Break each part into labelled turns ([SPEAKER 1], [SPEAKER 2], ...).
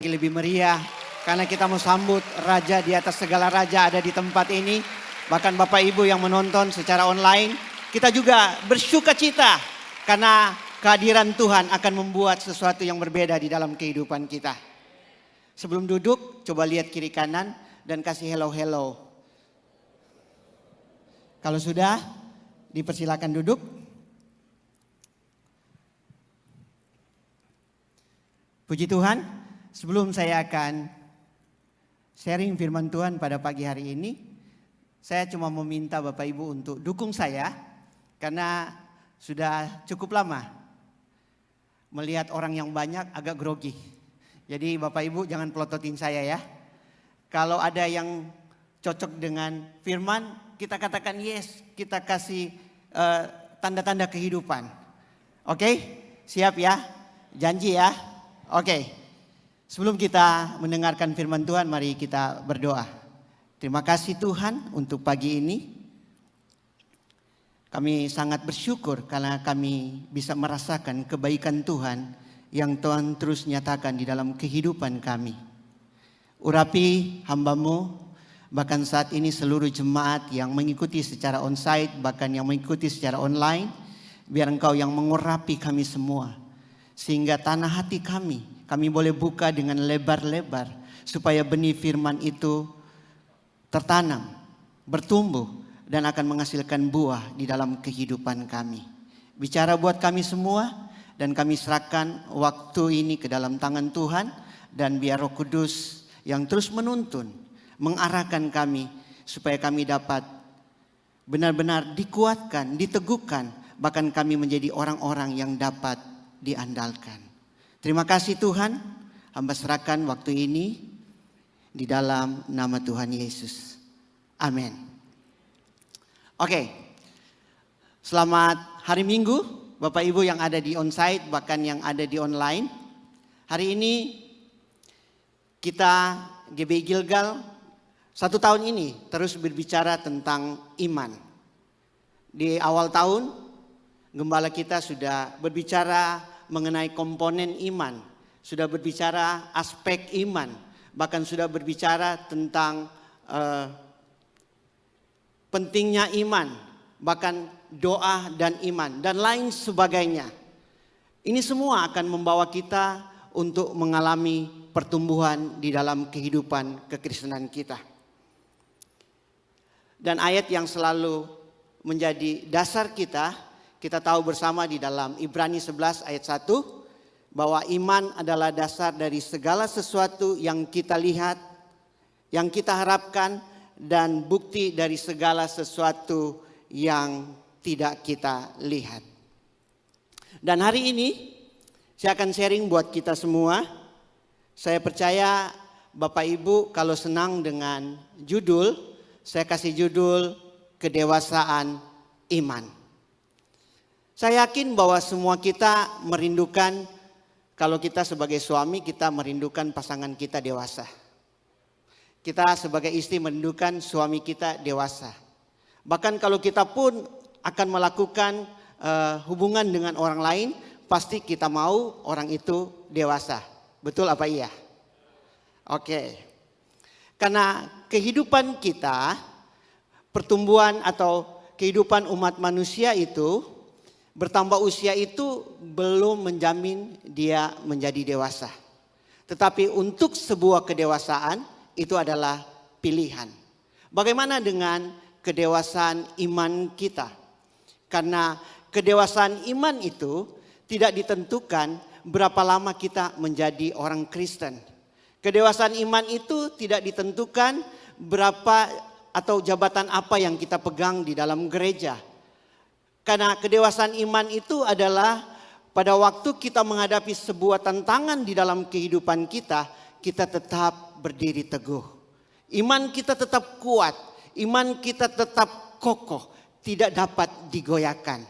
[SPEAKER 1] Lebih meriah karena kita mau sambut Raja di atas segala raja ada di tempat ini. Bahkan Bapak Ibu yang menonton secara online, kita juga bersuka cita karena kehadiran Tuhan akan membuat sesuatu yang berbeda di dalam kehidupan kita. Sebelum duduk, coba lihat kiri kanan dan kasih hello. Kalau sudah, dipersilakan duduk. Puji Tuhan. Sebelum saya akan sharing firman Tuhan pada pagi hari ini, saya cuma meminta Bapak Ibu untuk dukung saya karena sudah cukup lama melihat orang yang banyak agak grogi. Jadi Bapak Ibu jangan pelototin saya ya. Kalau ada yang cocok dengan firman, kita katakan yes, kita kasih tanda-tanda kehidupan. Oke? Siap ya? Janji ya? Oke. Sebelum kita mendengarkan firman Tuhan, mari kita berdoa. Terima kasih Tuhan untuk pagi ini. Kami sangat bersyukur karena kami bisa merasakan kebaikan Tuhan yang Tuhan terus nyatakan di dalam kehidupan kami. Urapi hamba-Mu, bahkan saat ini seluruh jemaat yang mengikuti secara onsite, bahkan yang mengikuti secara online. Biar Engkau yang mengurapi kami semua. Sehingga tanah hati kami boleh buka dengan lebar-lebar supaya benih firman itu tertanam, bertumbuh dan akan menghasilkan buah di dalam kehidupan kami. Bicara buat kami semua dan kami serahkan waktu ini ke dalam tangan Tuhan dan biar Roh Kudus yang terus menuntun, mengarahkan kami supaya kami dapat benar-benar dikuatkan, diteguhkan, bahkan kami menjadi orang-orang yang dapat diandalkan. Terima kasih Tuhan, hamba serahkan waktu ini di dalam nama Tuhan Yesus. Amin. Oke, selamat hari Minggu Bapak Ibu yang ada di onsite bahkan yang ada di online. Hari ini kita GBI Gilgal 1 tahun ini terus berbicara tentang iman. Di awal tahun gembala kita sudah berbicara mengenai komponen iman, sudah berbicara aspek iman, bahkan sudah berbicara tentang pentingnya iman, bahkan doa dan iman dan lain sebagainya. Ini semua akan membawa kita untuk mengalami pertumbuhan di dalam kehidupan kekristenan kita. Dan ayat yang selalu menjadi dasar kita tahu bersama di dalam Ibrani 11 ayat 1 bahwa iman adalah dasar dari segala sesuatu yang kita lihat, yang kita harapkan dan bukti dari segala sesuatu yang tidak kita lihat. Dan hari ini saya akan sharing buat kita semua. Saya percaya Bapak Ibu kalau senang dengan judul, saya kasih judul kedewasaan iman. Saya yakin bahwa semua kita merindukan, kalau kita sebagai suami kita merindukan pasangan kita dewasa. Kita sebagai istri merindukan suami kita dewasa. Bahkan kalau kita pun akan melakukan hubungan dengan orang lain, pasti kita mau orang itu dewasa. Betul apa iya? Oke. Karena kehidupan kita, pertumbuhan atau kehidupan umat manusia itu, bertambah usia itu belum menjamin dia menjadi dewasa. Tetapi untuk sebuah kedewasaan itu adalah pilihan. Bagaimana dengan kedewasaan iman kita? Karena kedewasaan iman itu tidak ditentukan berapa lama kita menjadi orang Kristen. Kedewasaan iman itu tidak ditentukan berapa atau jabatan apa yang kita pegang di dalam gereja. Karena kedewasaan iman itu adalah pada waktu kita menghadapi sebuah tantangan di dalam kehidupan kita, kita tetap berdiri teguh. Iman kita tetap kuat, iman kita tetap kokoh, tidak dapat digoyahkan.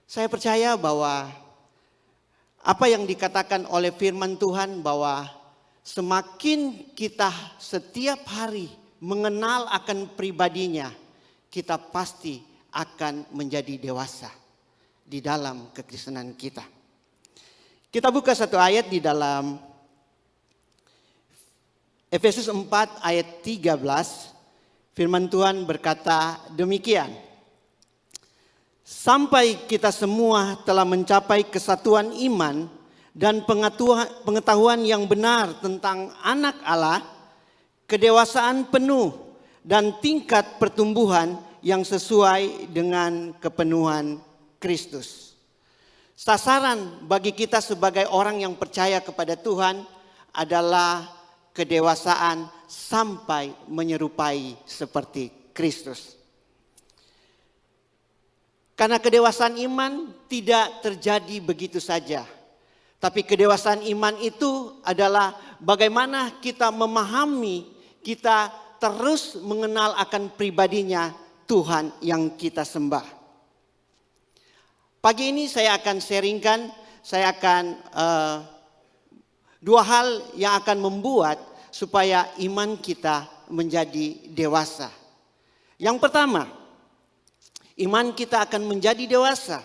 [SPEAKER 1] Saya percaya bahwa apa yang dikatakan oleh firman Tuhan bahwa semakin kita setiap hari mengenal akan pribadinya, kita pasti akan menjadi dewasa di dalam kekristenan kita. Kita buka satu ayat di dalam Efesus 4 ayat 13, firman Tuhan berkata demikian. Sampai kita semua telah mencapai kesatuan iman dan pengetahuan yang benar tentang anak Allah, kedewasaan penuh dan tingkat pertumbuhan yang sesuai dengan kepenuhan Kristus. Sasaran bagi kita sebagai orang yang percaya kepada Tuhan adalah kedewasaan sampai menyerupai seperti Kristus. Karena kedewasaan iman tidak terjadi begitu saja. Tapi kedewasaan iman itu adalah bagaimana kita memahami, kita terus mengenal akan pribadinya Tuhan yang kita sembah. Pagi ini saya akan sharingkan, saya akan dua hal yang akan membuat supaya iman kita menjadi dewasa. Yang pertama, iman kita akan menjadi dewasa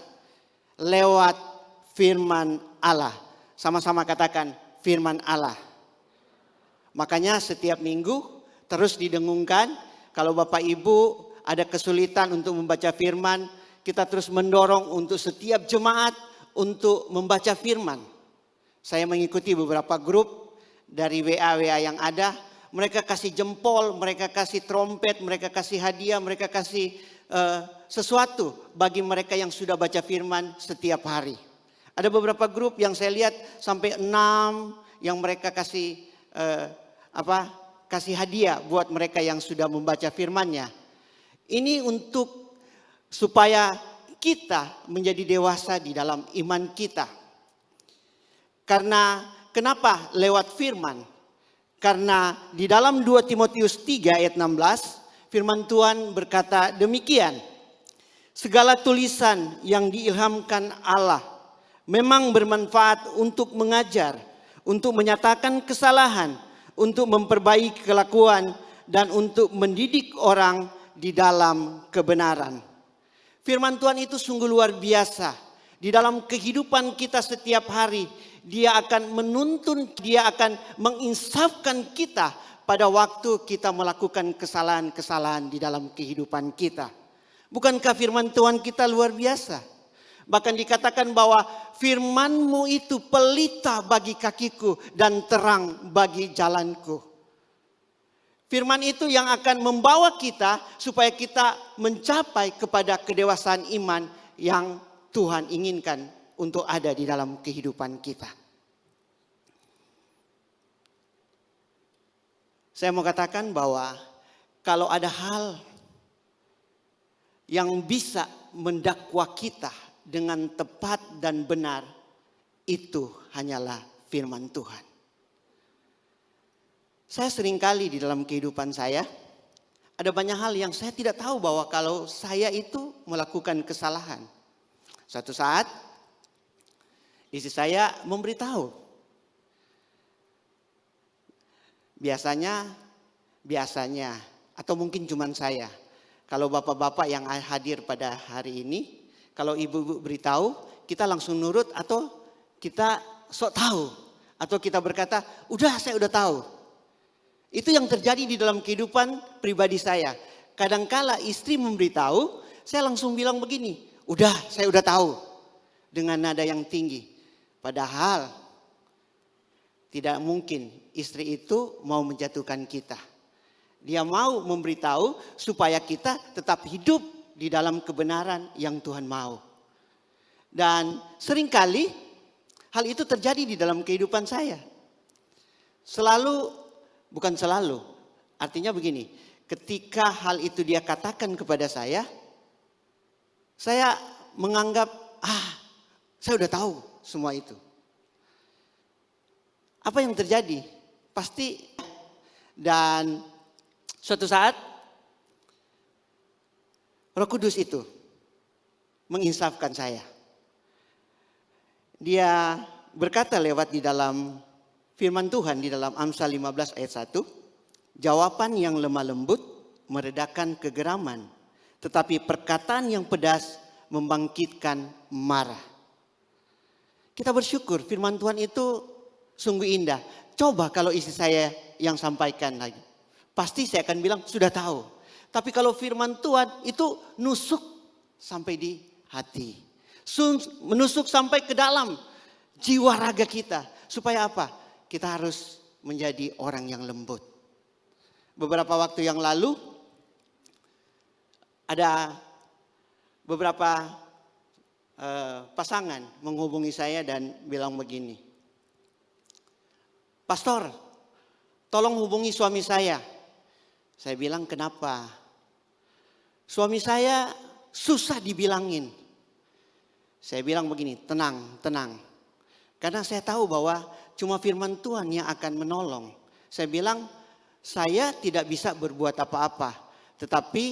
[SPEAKER 1] lewat firman Allah. Sama-sama katakan firman Allah. Makanya setiap minggu terus didengungkan, kalau Bapak Ibu ada kesulitan untuk membaca firman, kita terus mendorong untuk setiap jemaat untuk membaca firman. Saya mengikuti beberapa grup dari WA yang ada. Mereka kasih jempol, mereka kasih trompet, mereka kasih hadiah, mereka kasih sesuatu bagi mereka yang sudah baca firman setiap hari. Ada beberapa grup yang saya lihat sampai 6 yang mereka kasih kasih hadiah buat mereka yang sudah membaca firman-Nya. Ini untuk supaya kita menjadi dewasa di dalam iman kita. Karena kenapa lewat firman? Karena di dalam 2 Timotius 3 ayat 16 firman Tuhan berkata demikian. Segala tulisan yang diilhamkan Allah memang bermanfaat untuk mengajar, untuk menyatakan kesalahan, untuk memperbaiki kelakuan, dan untuk mendidik orang di dalam kebenaran. Firman Tuhan itu sungguh luar biasa. Di dalam kehidupan kita setiap hari, Dia akan menuntun, Dia akan menginsafkan kita pada waktu kita melakukan kesalahan-kesalahan di dalam kehidupan kita. Bukankah firman Tuhan kita luar biasa? Bahkan dikatakan bahwa firman-Mu itu pelita bagi kakiku dan terang bagi jalanku. Firman itu yang akan membawa kita supaya kita mencapai kepada kedewasaan iman yang Tuhan inginkan untuk ada di dalam kehidupan kita. Saya mau katakan bahwa kalau ada hal yang bisa mendakwa kita dengan tepat dan benar, itu hanyalah firman Tuhan. Saya seringkali di dalam kehidupan saya, ada banyak hal yang saya tidak tahu bahwa kalau saya itu melakukan kesalahan. Suatu saat, istri saya memberitahu. Biasanya, atau mungkin cuma saya. Kalau bapak-bapak yang hadir pada hari ini, kalau ibu-ibu beritahu, kita langsung nurut atau kita sok tahu. Atau kita berkata, udah saya udah tahu. Itu yang terjadi di dalam kehidupan pribadi saya. Kadangkala istri memberitahu, saya langsung bilang begini, udah saya udah tahu. Dengan nada yang tinggi. Padahal tidak mungkin istri itu mau menjatuhkan kita. Dia mau memberitahu supaya kita tetap hidup di dalam kebenaran yang Tuhan mau. Dan seringkali hal itu terjadi di dalam kehidupan saya. Bukan selalu, artinya begini, ketika hal itu dia katakan kepada saya menganggap, saya udah tahu semua itu. Apa yang terjadi? Pasti, dan suatu saat Roh Kudus itu menginsafkan saya. Dia berkata lewat di dalam firman Tuhan di dalam Amsal 15 ayat 1. Jawaban yang lemah lembut meredakan kegeraman. Tetapi perkataan yang pedas membangkitkan marah. Kita bersyukur firman Tuhan itu sungguh indah. coba kalau istri saya yang sampaikan lagi. Pasti saya akan bilang sudah tahu. Tapi kalau firman Tuhan itu nusuk sampai di hati. Menusuk sampai ke dalam jiwa raga kita. Supaya apa? Kita harus menjadi orang yang lembut. Beberapa waktu yang lalu ada beberapa pasangan menghubungi saya dan bilang begini. Pastor, tolong hubungi suami saya. Saya bilang kenapa? Suami saya susah dibilangin. Saya bilang begini, tenang, tenang. Karena saya tahu bahwa cuma firman Tuhan yang akan menolong. Saya bilang, saya tidak bisa berbuat apa-apa. Tetapi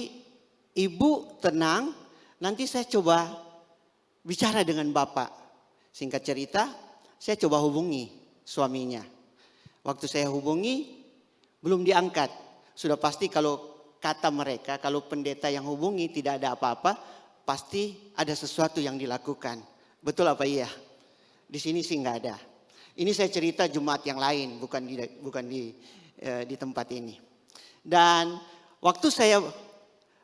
[SPEAKER 1] ibu tenang, nanti saya coba bicara dengan bapak. Singkat cerita, saya coba hubungi suaminya. Waktu saya hubungi, belum diangkat. Sudah pasti kalau kata mereka, kalau pendeta yang hubungi tidak ada apa-apa, pasti ada sesuatu yang dilakukan. Betul apa iya? Di sini sih nggak ada. Ini saya cerita Jumat yang lain, bukan di tempat ini. Dan waktu saya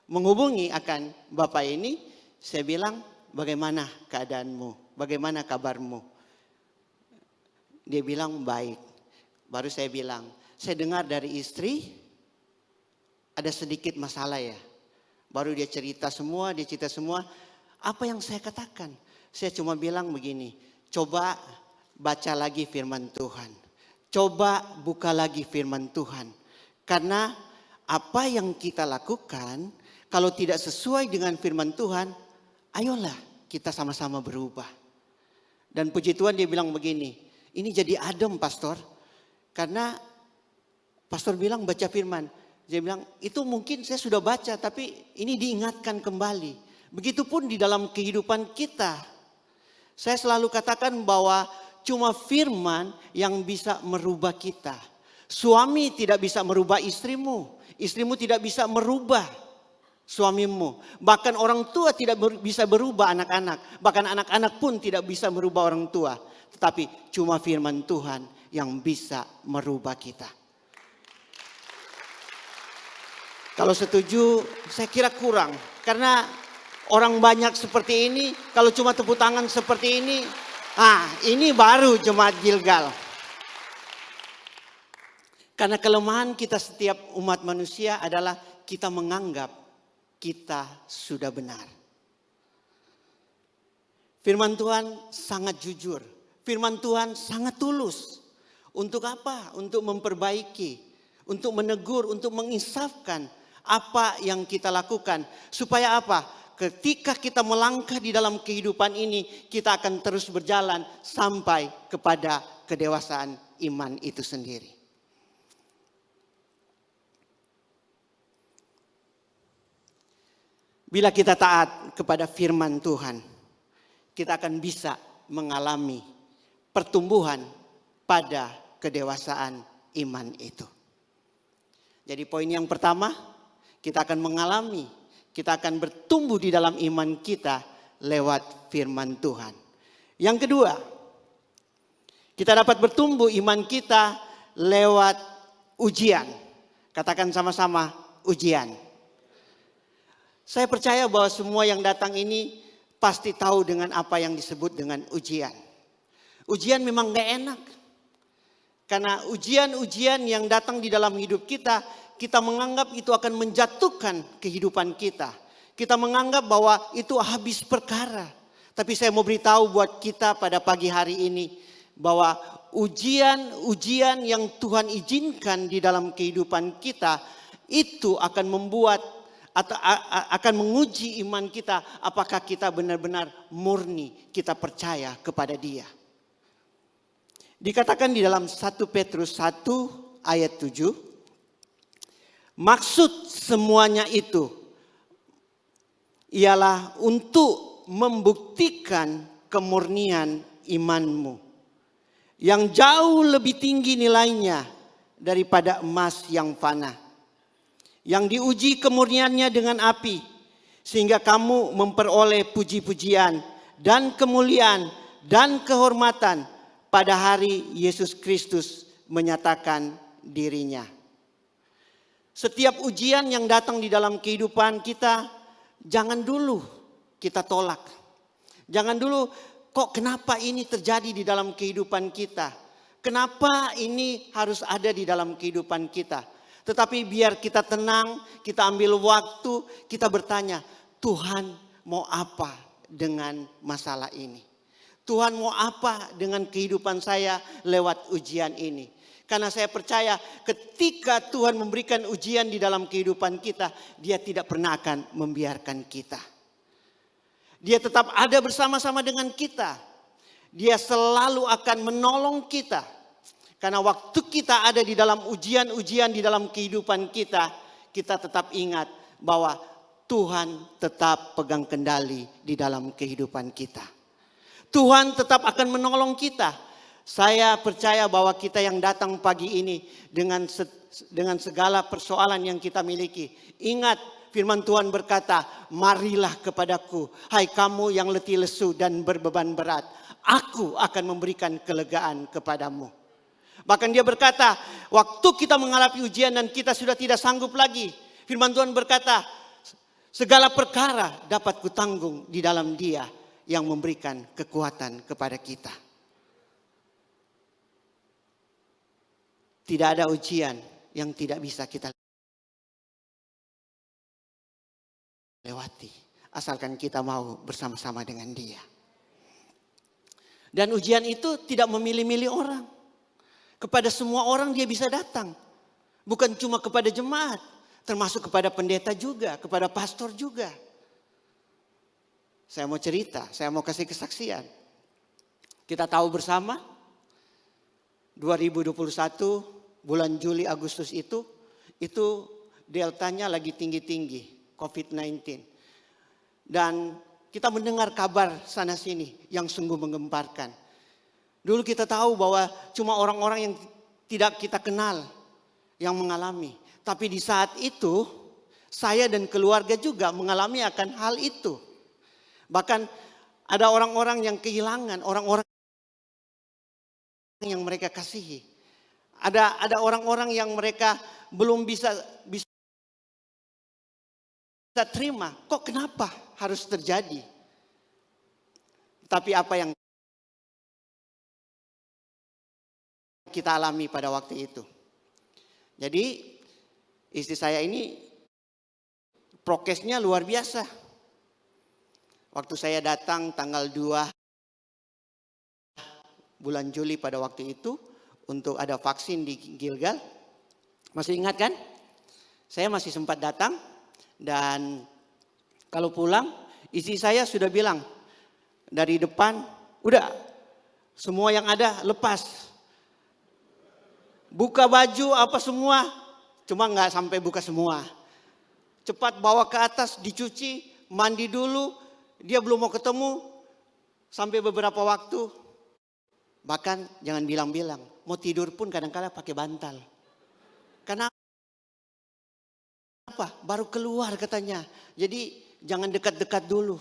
[SPEAKER 1] menghubungi akan bapak ini, saya bilang, bagaimana keadaanmu? Bagaimana kabarmu? Dia bilang baik. Baru saya bilang, saya dengar dari istri ada sedikit masalah ya. Baru dia cerita semua. Apa yang saya katakan? Saya cuma bilang begini, coba baca lagi firman Tuhan. Coba buka lagi firman Tuhan. Karena apa yang kita lakukan, kalau tidak sesuai dengan firman Tuhan, ayolah kita sama-sama berubah. Dan puji Tuhan dia bilang begini, ini jadi adem pastor. Karena pastor bilang baca firman. Dia bilang itu mungkin saya sudah baca tapi ini diingatkan kembali. Begitupun di dalam kehidupan kita. Saya selalu katakan bahwa cuma firman yang bisa merubah kita. Suami tidak bisa merubah istrimu. Istrimu tidak bisa merubah suamimu. Bahkan orang tua tidak bisa berubah anak-anak. Bahkan anak-anak pun tidak bisa merubah orang tua. Tetapi cuma firman Tuhan yang bisa merubah kita. Kalau setuju, saya kira kurang. Karena orang banyak seperti ini, kalau cuma tepuk tangan seperti ini, ini baru jemaat Gilgal. Karena kelemahan kita setiap umat manusia adalah kita menganggap kita sudah benar. Firman Tuhan sangat jujur. Firman Tuhan sangat tulus. Untuk apa? Untuk memperbaiki, untuk menegur, untuk menginsafkan apa yang kita lakukan. Supaya apa? Ketika kita melangkah di dalam kehidupan ini, kita akan terus berjalan sampai kepada kedewasaan iman itu sendiri. Bila kita taat kepada firman Tuhan, kita akan bisa mengalami pertumbuhan pada kedewasaan iman itu. Jadi poin yang pertama, kita akan bertumbuh di dalam iman kita lewat firman Tuhan. Yang kedua, kita dapat bertumbuh iman kita lewat ujian. Katakan sama-sama ujian. Saya percaya bahwa semua yang datang ini pasti tahu dengan apa yang disebut dengan ujian. Ujian memang gak enak. Karena ujian-ujian yang datang di dalam hidup kita, kita menganggap itu akan menjatuhkan kehidupan kita. Kita menganggap bahwa itu habis perkara. Tapi saya mau beritahu buat kita pada pagi hari ini, bahwa ujian-ujian yang Tuhan izinkan di dalam kehidupan kita, itu akan membuat atau akan menguji iman kita. Apakah kita benar-benar murni, kita percaya kepada Dia. Dikatakan di dalam 1 Petrus 1 ayat 7. Maksud semuanya itu ialah untuk membuktikan kemurnian imanmu. Yang jauh lebih tinggi nilainya daripada emas yang fana. Yang diuji kemurniannya dengan api. Sehingga kamu memperoleh puji-pujian dan kemuliaan dan kehormatan pada hari Yesus Kristus menyatakan dirinya. Setiap ujian yang datang di dalam kehidupan kita, jangan dulu kita tolak. Jangan dulu, kok kenapa ini terjadi di dalam kehidupan kita? Kenapa ini harus ada di dalam kehidupan kita? Tetapi biar kita tenang, kita ambil waktu, kita bertanya, Tuhan mau apa dengan masalah ini? Tuhan mau apa dengan kehidupan saya lewat ujian ini? Karena saya percaya ketika Tuhan memberikan ujian di dalam kehidupan kita, Dia tidak pernah akan membiarkan kita. Dia tetap ada bersama-sama dengan kita. Dia selalu akan menolong kita. Karena waktu kita ada di dalam ujian-ujian di dalam kehidupan kita, kita tetap ingat bahwa Tuhan tetap pegang kendali di dalam kehidupan kita. Tuhan tetap akan menolong kita. Saya percaya bahwa kita yang datang pagi ini dengan segala persoalan yang kita miliki. Ingat firman Tuhan berkata, marilah kepadaku, hai kamu yang letih lesu dan berbeban berat. Aku akan memberikan kelegaan kepadamu. Bahkan dia berkata, waktu kita menghadapi ujian dan kita sudah tidak sanggup lagi. Firman Tuhan berkata, segala perkara dapat kutanggung di dalam Dia yang memberikan kekuatan kepada kita. Tidak ada ujian yang tidak bisa kita lewati. Asalkan kita mau bersama-sama dengan Dia. Dan ujian itu tidak memilih-milih orang. Kepada semua orang Dia bisa datang. Bukan cuma kepada jemaat. Termasuk kepada pendeta juga. Kepada pastor juga. Saya mau cerita. Saya mau kasih kesaksian. Kita tahu bersama. 2021 bulan Juli Agustus itu deltanya lagi tinggi-tinggi, COVID-19. Dan kita mendengar kabar sana sini yang sungguh menggemparkan. Dulu kita tahu bahwa cuma orang-orang yang tidak kita kenal yang mengalami. Tapi di saat itu saya dan keluarga juga mengalami akan hal itu. Bahkan ada orang-orang yang kehilangan, orang-orang yang mereka kasihi. Ada orang-orang yang mereka belum bisa terima. Kok kenapa harus terjadi? Tapi apa yang kita alami pada waktu itu. Jadi istri saya ini prokesnya luar biasa. Waktu saya datang tanggal 2 bulan Juli pada waktu itu. Untuk ada vaksin di Gilgal. Masih ingat kan? Saya masih sempat datang. Dan kalau pulang, istri saya sudah bilang. Dari depan, udah semua yang ada lepas. Buka baju apa semua. Cuma nggak sampai buka semua. Cepat bawa ke atas, dicuci, mandi dulu. Dia belum mau ketemu. Sampai beberapa waktu. Bahkan jangan bilang-bilang. Mau tidur pun kadang-kadang pakai bantal. Kenapa? Baru keluar katanya. Jadi jangan dekat-dekat dulu.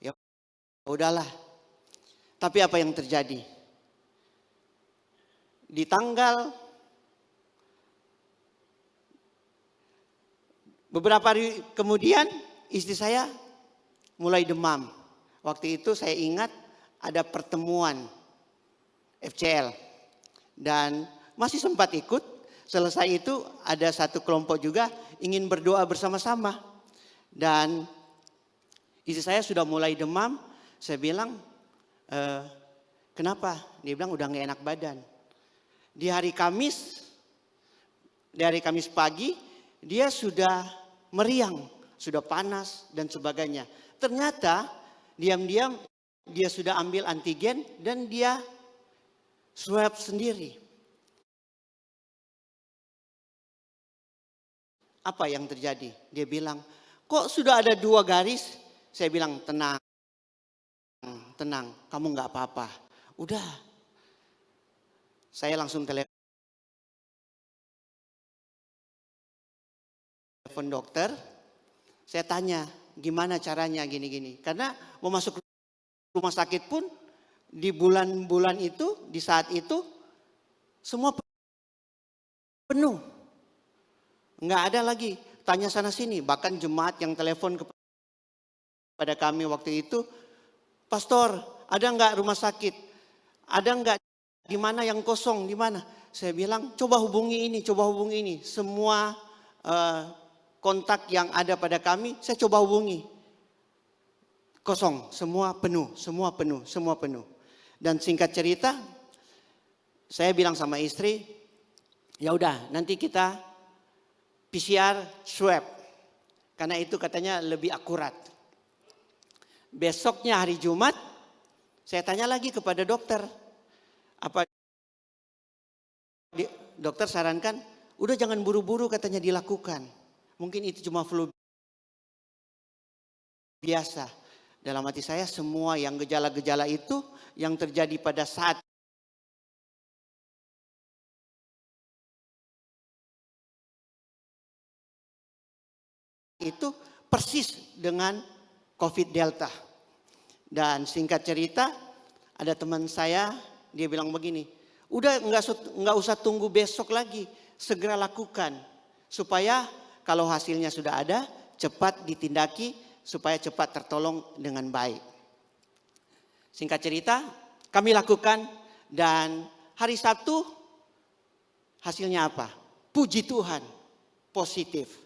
[SPEAKER 1] Ya udahlah. Tapi apa yang terjadi? Di tanggal beberapa hari kemudian istri saya mulai demam. Waktu itu saya ingat ada pertemuan FCL. Dan masih sempat ikut. Selesai itu ada satu kelompok juga ingin berdoa bersama-sama. Dan istri saya sudah mulai demam. Saya bilang, kenapa? Dia bilang udah gak enak badan. Di hari Kamis pagi dia sudah meriang, sudah panas dan sebagainya. Ternyata diam-diam dia sudah ambil antigen dan dia swab sendiri. Apa yang terjadi? Dia bilang, kok sudah ada 2 garis? Saya bilang, tenang, kamu nggak apa-apa. Udah, saya langsung telepon dokter. Saya tanya, gimana caranya gini-gini? Karena mau masuk rumah sakit pun di bulan-bulan itu, di saat itu Semua penuh. Nggak ada lagi tanya sana sini. Bahkan jemaat yang telepon kepada kami waktu itu, "Pastor, ada nggak rumah sakit? Ada nggak di mana yang kosong, di mana?" Saya bilang, coba hubungi ini, coba hubungi ini. Semua kontak yang ada pada kami, saya coba hubungi. Kosong, semua penuh, semua penuh, semua penuh. Dan singkat cerita, saya bilang sama istri, ya udah nanti kita PCR swab. Karena itu katanya lebih akurat. Besoknya hari Jumat, saya tanya lagi kepada dokter. Apa dokter sarankan, udah jangan buru-buru katanya dilakukan. Mungkin itu cuma flu biasa. Dalam hati saya semua yang gejala-gejala itu yang terjadi pada saat itu persis dengan COVID Delta. Dan singkat cerita, ada teman saya, dia bilang begini, udah nggak usah tunggu besok lagi, segera lakukan supaya kalau hasilnya sudah ada, cepat ditindaki supaya cepat tertolong dengan baik. Singkat cerita, kami lakukan dan hari Sabtu hasilnya apa? Puji Tuhan, positif.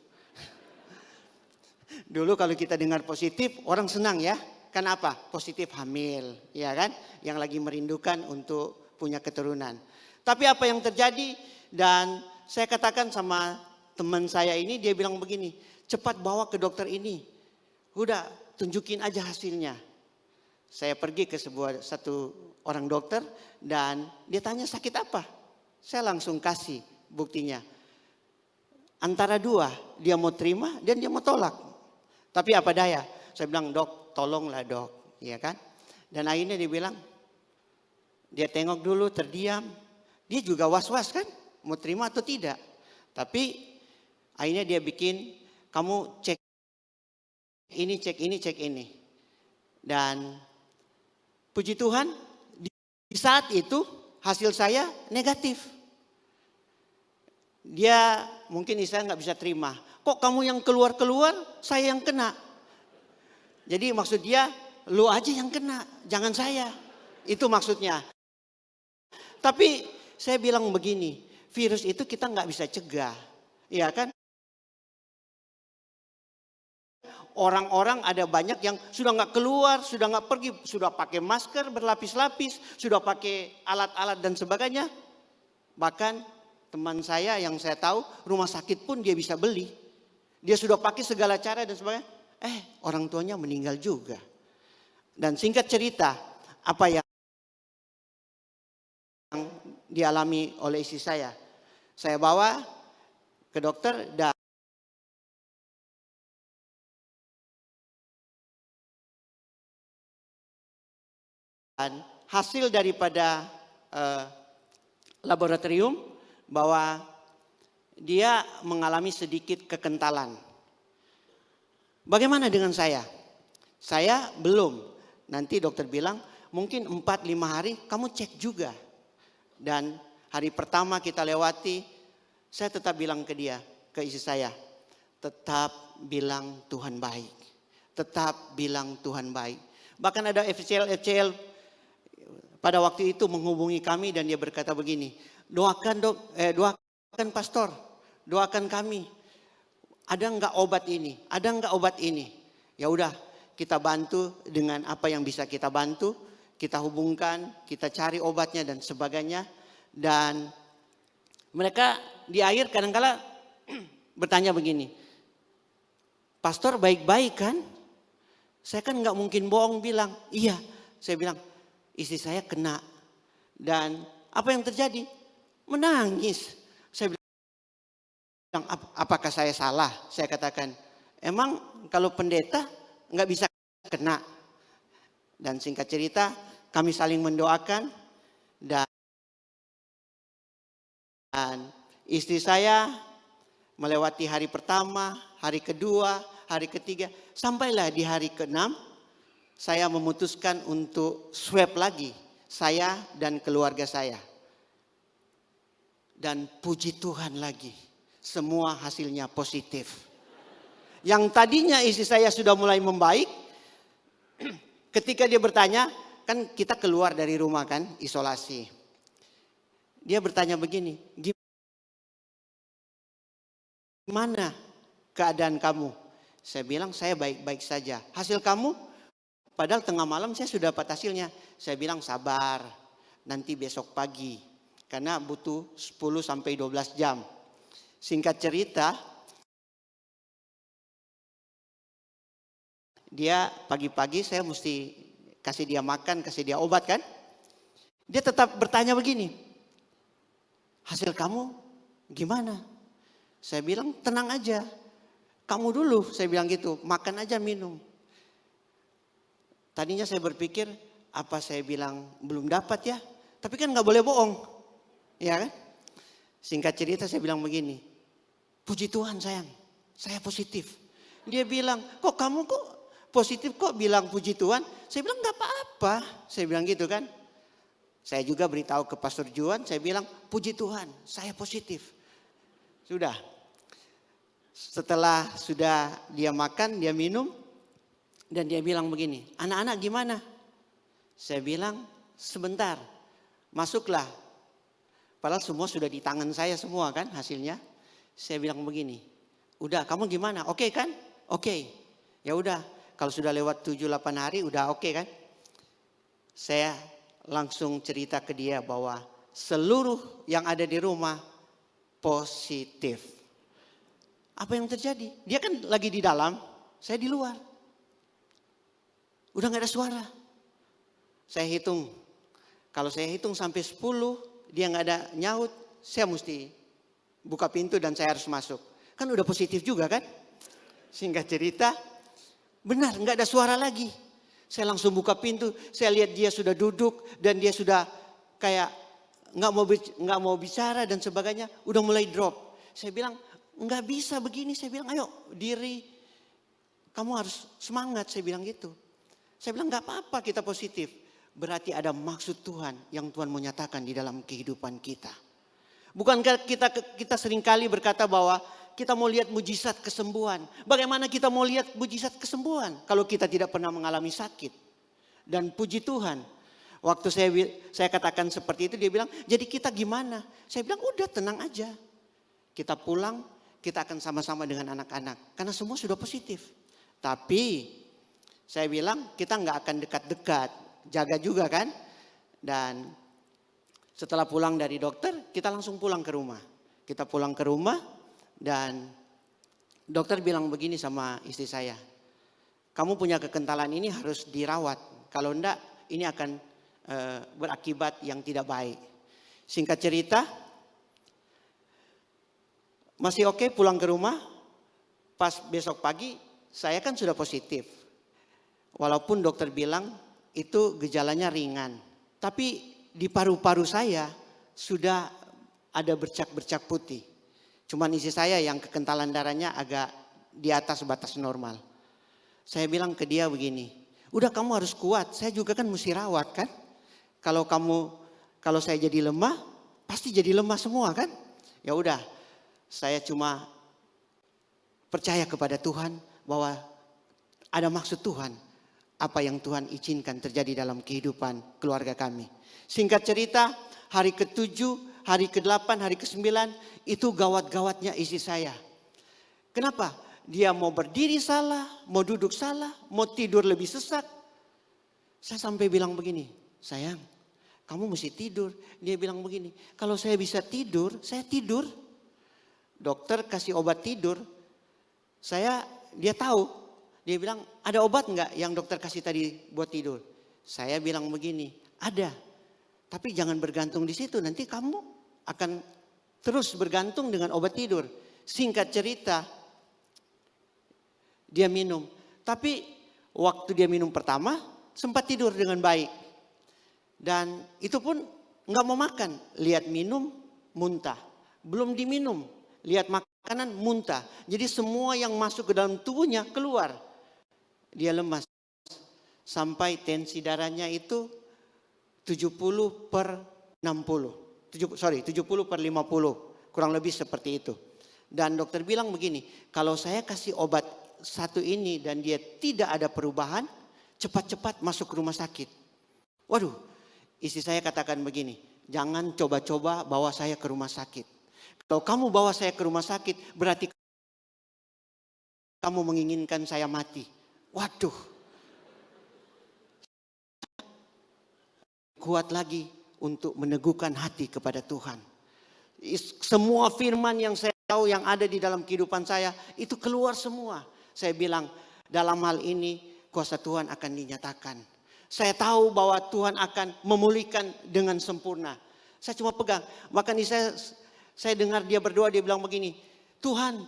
[SPEAKER 1] Dulu kalau kita dengar positif, orang senang ya. Kenapa? Positif hamil, ya kan? Yang lagi merindukan untuk punya keturunan. Tapi apa yang terjadi? Dan saya katakan sama teman saya ini, dia bilang begini, cepat bawa ke dokter ini. Udah, tunjukin aja hasilnya. Saya pergi ke satu orang dokter dan dia tanya sakit apa? Saya langsung kasih buktinya. Antara dua, dia mau terima dan dia mau tolak. Tapi apa daya? Saya bilang, "Dok, tolonglah dok." Ya kan? Dan akhirnya dia bilang, dia tengok dulu terdiam. Dia juga was-was kan? Mau terima atau tidak. Tapi akhirnya dia bikin, kamu cek ini, cek ini, cek ini. Dan puji Tuhan, di saat itu hasil saya negatif. Dia mungkin saya nggak bisa terima. Kok kamu yang keluar-keluar, saya yang kena. Jadi maksud dia, lu aja yang kena, jangan saya. Itu maksudnya. Tapi saya bilang begini, virus itu kita nggak bisa cegah. Iya kan? Orang-orang ada banyak yang sudah nggak keluar, sudah nggak pergi, sudah pakai masker berlapis-lapis, sudah pakai alat-alat dan sebagainya. Bahkan teman saya yang saya tahu, rumah sakit pun dia bisa beli. Dia sudah pakai segala cara dan sebagainya. Orang tuanya meninggal juga. Dan singkat cerita, apa yang dialami oleh istri saya bawa ke dokter dan hasil daripada laboratorium bahwa dia mengalami sedikit kekentalan. Bagaimana dengan saya? Saya belum. Nanti dokter bilang mungkin 4-5 hari kamu cek juga. Dan hari pertama kita lewati, saya tetap bilang ke dia, ke istri saya, tetap bilang Tuhan baik. Tetap bilang Tuhan baik. Bahkan ada FCL pada waktu itu menghubungi kami dan dia berkata begini, doakan pastor, doakan kami. Ada enggak obat ini? Ada enggak obat ini? Ya udah, kita bantu dengan apa yang bisa kita bantu. Kita hubungkan, kita cari obatnya dan sebagainya. Dan mereka di akhir kadang-kala bertanya begini, pastor baik-baik kan? Saya kan enggak mungkin bohong bilang, iya. Saya bilang, istri saya kena. Dan apa yang terjadi? Menangis. Saya bilang, apakah saya salah? Saya katakan, emang kalau pendeta nggak bisa kena. Dan singkat cerita, kami saling mendoakan dan istri saya melewati hari pertama, hari kedua, hari ketiga, sampailah di hari ke-6, saya memutuskan untuk swab lagi saya dan keluarga saya. Dan puji Tuhan lagi, semua hasilnya positif. Yang tadinya istri saya sudah mulai membaik, ketika dia bertanya, kan kita keluar dari rumah kan, isolasi. Dia bertanya begini, gimana keadaan kamu? Saya bilang saya baik-baik saja. Hasil kamu? Padahal tengah malam saya sudah dapat hasilnya. Saya bilang sabar, nanti besok pagi. Karena butuh 10 sampai 12 jam. Singkat cerita, dia pagi-pagi saya mesti kasih dia makan, kasih dia obat kan. Dia tetap bertanya begini, hasil kamu gimana? Saya bilang tenang aja, kamu dulu, saya bilang gitu, makan aja minum. Tadinya saya berpikir, apa saya bilang belum dapat ya? Tapi kan gak boleh bohong. Ya kan? Singkat cerita saya bilang begini, puji Tuhan sayang, saya positif. Dia bilang, kok kamu kok positif kok bilang puji Tuhan? Saya bilang gak apa-apa, saya bilang gitu kan. Saya juga beritahu ke Pastor Juan, saya bilang puji Tuhan, saya positif. Sudah, setelah sudah dia makan, dia minum, dan dia bilang begini, anak-anak gimana? Saya bilang sebentar, masuklah. Padahal semua sudah di tangan saya semua kan hasilnya. Saya bilang begini, udah kamu gimana? Oke kan? Oke. Ya udah, kalau sudah lewat 7-8 hari udah oke kan? Saya langsung cerita ke dia bahwa seluruh yang ada di rumah positif. Apa yang terjadi? Dia kan lagi di dalam, saya di luar. Udah gak ada suara. Saya hitung. Kalau saya hitung sampai 10, dia nggak ada nyaut, saya mesti buka pintu dan saya harus masuk. Kan udah positif juga kan? Singkat cerita, benar nggak ada suara lagi. Saya langsung buka pintu, saya lihat dia sudah duduk dan dia sudah kayak nggak mau bicara dan sebagainya, udah mulai drop. Saya bilang nggak bisa begini, saya bilang ayo diri, kamu harus semangat, saya bilang gitu. Saya bilang nggak apa-apa kita positif. Berarti ada maksud Tuhan yang Tuhan mau nyatakan di dalam kehidupan kita. Bukankah kita seringkali berkata bahwa kita mau lihat mujizat kesembuhan. Bagaimana kita mau lihat mujizat kesembuhan kalau kita tidak pernah mengalami sakit. Dan puji Tuhan, waktu saya katakan seperti itu dia bilang, jadi kita gimana? Saya bilang udah tenang aja. Kita pulang, kita akan sama-sama dengan anak-anak. Karena semua sudah positif. Tapi saya bilang kita nggak akan dekat-dekat. Jaga juga kan. Dan setelah pulang dari dokter kita langsung pulang ke rumah. Kita pulang ke rumah dan dokter bilang begini sama istri saya. Kamu punya kekentalan ini harus dirawat. Kalau enggak ini akan berakibat yang tidak baik. Singkat cerita masih oke pulang ke rumah. Pas besok pagi saya kan sudah positif. Walaupun dokter bilang itu gejalanya ringan. Tapi di paru-paru saya sudah ada bercak-bercak putih. Cuman istri saya yang kekentalan darahnya agak di atas batas normal. Saya bilang ke dia begini, udah kamu harus kuat, saya juga kan mesti rawat kan. Kalau saya jadi lemah, pasti jadi lemah semua kan. Ya udah, saya cuma percaya kepada Tuhan bahwa ada maksud Tuhan. Apa yang Tuhan izinkan terjadi dalam kehidupan keluarga kami. Singkat cerita, hari ke-7, hari ke-8, hari ke-9 itu gawat-gawatnya istri saya. Kenapa? Dia mau berdiri salah, mau duduk salah, mau tidur lebih sesak. Saya sampai bilang begini, sayang kamu mesti tidur. Dia bilang begini, kalau saya bisa tidur, saya tidur. Dokter kasih obat tidur, dia tahu. Dia bilang, ada obat enggak yang dokter kasih tadi buat tidur? Saya bilang begini, ada. Tapi jangan bergantung di situ, nanti kamu akan terus bergantung dengan obat tidur. Singkat cerita, dia minum. Tapi waktu dia minum pertama, sempat tidur dengan baik. Dan itu pun enggak mau makan. Lihat minum, muntah. Belum diminum, lihat makanan, muntah. Jadi semua yang masuk ke dalam tubuhnya keluar. Dia lemas sampai tensi darahnya itu 70/60. 70/50, kurang lebih seperti itu. Dan dokter bilang begini, kalau saya kasih obat satu ini dan dia tidak ada perubahan, cepat-cepat masuk rumah sakit. Waduh, istri saya katakan begini, jangan coba-coba bawa saya ke rumah sakit. Kalau kamu bawa saya ke rumah sakit, berarti kamu menginginkan saya mati. Waduh, kuat lagi untuk meneguhkan hati kepada Tuhan. Semua firman yang saya tahu yang ada di dalam kehidupan saya, itu keluar semua. Saya bilang, dalam hal ini kuasa Tuhan akan dinyatakan. Saya tahu bahwa Tuhan akan memulihkan dengan sempurna. Saya cuma pegang. Makanya saya dengar dia berdoa, dia bilang begini, Tuhan,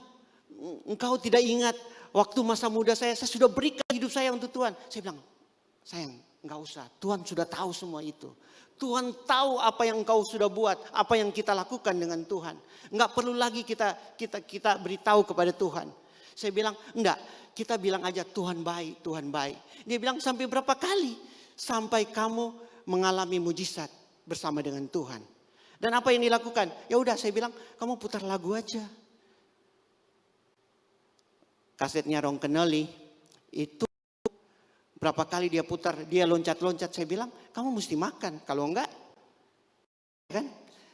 [SPEAKER 1] Engkau tidak ingat waktu masa muda saya sudah berikan hidup saya untuk Tuhan. Saya bilang, sayang, enggak usah. Tuhan sudah tahu semua itu. Tuhan tahu apa yang engkau sudah buat, apa yang kita lakukan dengan Tuhan. Enggak perlu lagi kita beritahu kepada Tuhan. Saya bilang, enggak, kita bilang aja Tuhan baik, Tuhan baik. Dia bilang sampai berapa kali? Sampai kamu mengalami mujizat bersama dengan Tuhan. Dan apa yang dilakukan? Ya udah, saya bilang, kamu putar lagu aja. Kasetnya Ron Kenoly itu berapa kali dia putar, dia loncat-loncat. Saya bilang, kamu mesti makan. Kalau enggak, kan?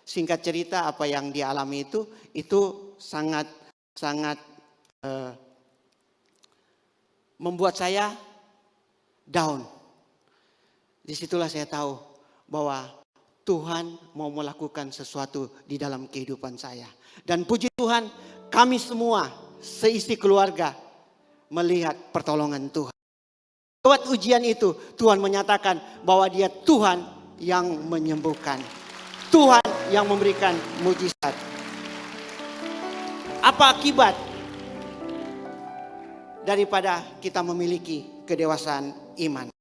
[SPEAKER 1] Singkat cerita apa yang dia alami itu sangat membuat saya down. Disitulah saya tahu bahwa Tuhan mau melakukan sesuatu di dalam kehidupan saya. Dan puji Tuhan, kami semua seisi keluarga melihat pertolongan Tuhan. Lewat ujian itu Tuhan menyatakan bahwa dia Tuhan yang menyembuhkan. Tuhan yang memberikan mujizat. Apa akibat daripada kita memiliki kedewasaan iman?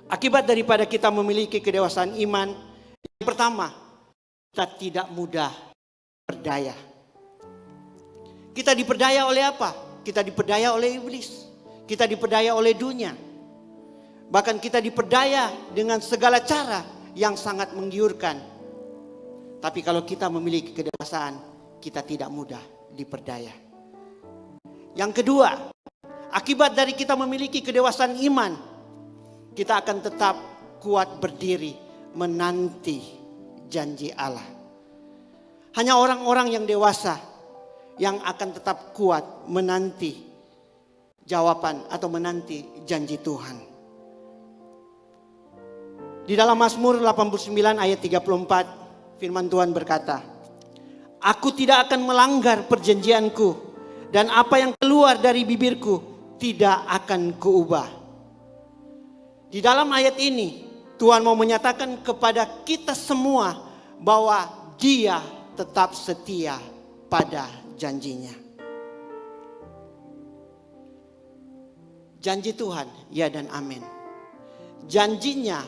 [SPEAKER 1] Akibat daripada kita memiliki kedewasaan iman, yang pertama, kita tidak mudah berdaya. Kita diperdaya oleh apa? Kita diperdaya oleh iblis. Kita diperdaya oleh dunia. Bahkan kita diperdaya dengan segala cara yang sangat menggiurkan. Tapi kalau kita memiliki kedewasaan, kita tidak mudah diperdaya. Yang kedua, akibat dari kita memiliki kedewasaan iman, kita akan tetap kuat berdiri menanti janji Allah. Hanya orang-orang yang dewasa yang akan tetap kuat menanti jawaban atau menanti janji Tuhan. Di dalam Mazmur 89 ayat 34 firman Tuhan berkata, Aku tidak akan melanggar perjanjianku dan apa yang keluar dari bibirku tidak akan kuubah. Di dalam ayat ini Tuhan mau menyatakan kepada kita semua bahwa Dia tetap setia pada janjinya. Janji Tuhan, ya dan amin. Janjinya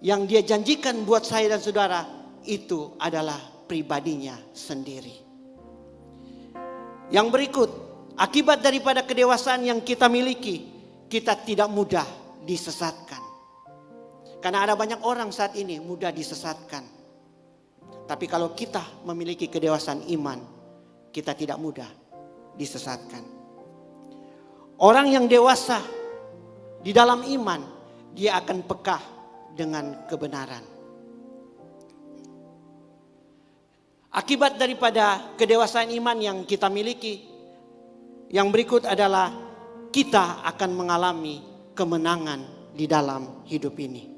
[SPEAKER 1] yang Dia janjikan buat saya dan saudara itu adalah pribadinya sendiri. Yang berikut, akibat daripada kedewasaan yang kita miliki, kita tidak mudah disesatkan. Karena ada banyak orang saat ini mudah disesatkan. Tapi kalau kita memiliki kedewasaan iman, kita tidak mudah disesatkan. Orang yang dewasa di dalam iman, dia akan peka dengan kebenaran. Akibat daripada kedewasaan iman yang kita miliki, yang berikut adalah kita akan mengalami kemenangan di dalam hidup ini.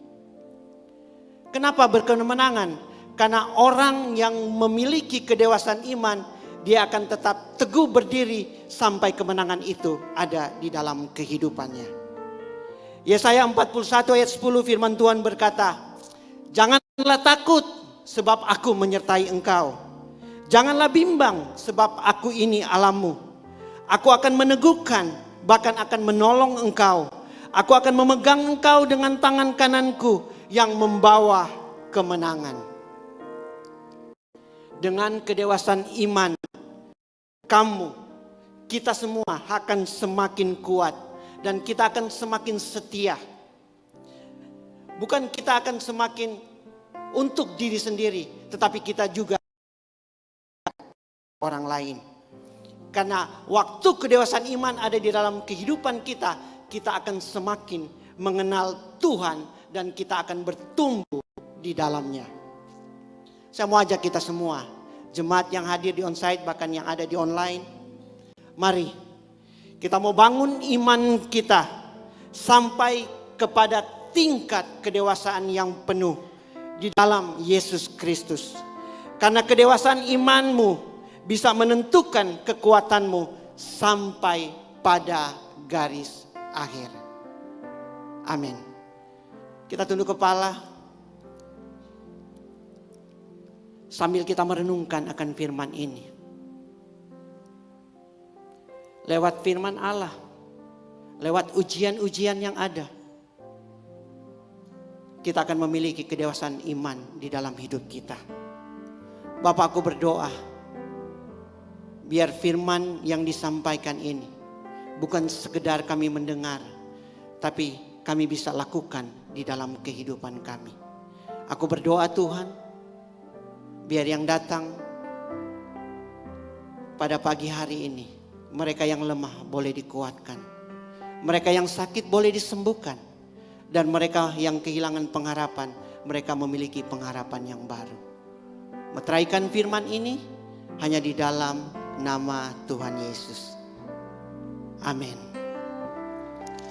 [SPEAKER 1] Kenapa berkemenangan? Karena orang yang memiliki kedewasaan iman, dia akan tetap teguh berdiri sampai kemenangan itu ada di dalam kehidupannya. Yesaya 41 ayat 10 firman Tuhan berkata, Janganlah takut sebab aku menyertai engkau. Janganlah bimbang sebab aku ini Allahmu. Aku akan meneguhkan, bahkan akan menolong engkau. Aku akan memegang engkau dengan tangan kananku yang membawa kemenangan. Dengan kedewasaan iman, kita semua akan semakin kuat dan kita akan semakin setia. Bukan kita akan semakin untuk diri sendiri, tetapi kita juga orang lain. Karena waktu kedewasaan iman ada di dalam kehidupan kita, kita akan semakin mengenal Tuhan dan kita akan bertumbuh di dalamnya. Saya mau ajak kita semua, jemaat yang hadir di onsite bahkan yang ada di online, mari kita mau bangun iman kita sampai kepada tingkat kedewasaan yang penuh di dalam Yesus Kristus. Karena kedewasaan imanmu bisa menentukan kekuatanmu sampai pada garis akhir. Amin. Kita tunduk kepala sambil kita merenungkan akan firman ini. Lewat firman Allah, lewat ujian-ujian yang ada, kita akan memiliki kedewasaan iman di dalam hidup kita. Bapak, aku berdoa, biar firman yang disampaikan ini bukan sekedar kami mendengar, tapi kami bisa lakukan di dalam kehidupan kami. Aku berdoa Tuhan, biar yang datang pada pagi hari ini, mereka yang lemah boleh dikuatkan, mereka yang sakit boleh disembuhkan, dan mereka yang kehilangan pengharapan, mereka memiliki pengharapan yang baru. Meteraikan firman ini hanya di dalam nama Tuhan Yesus. Amin.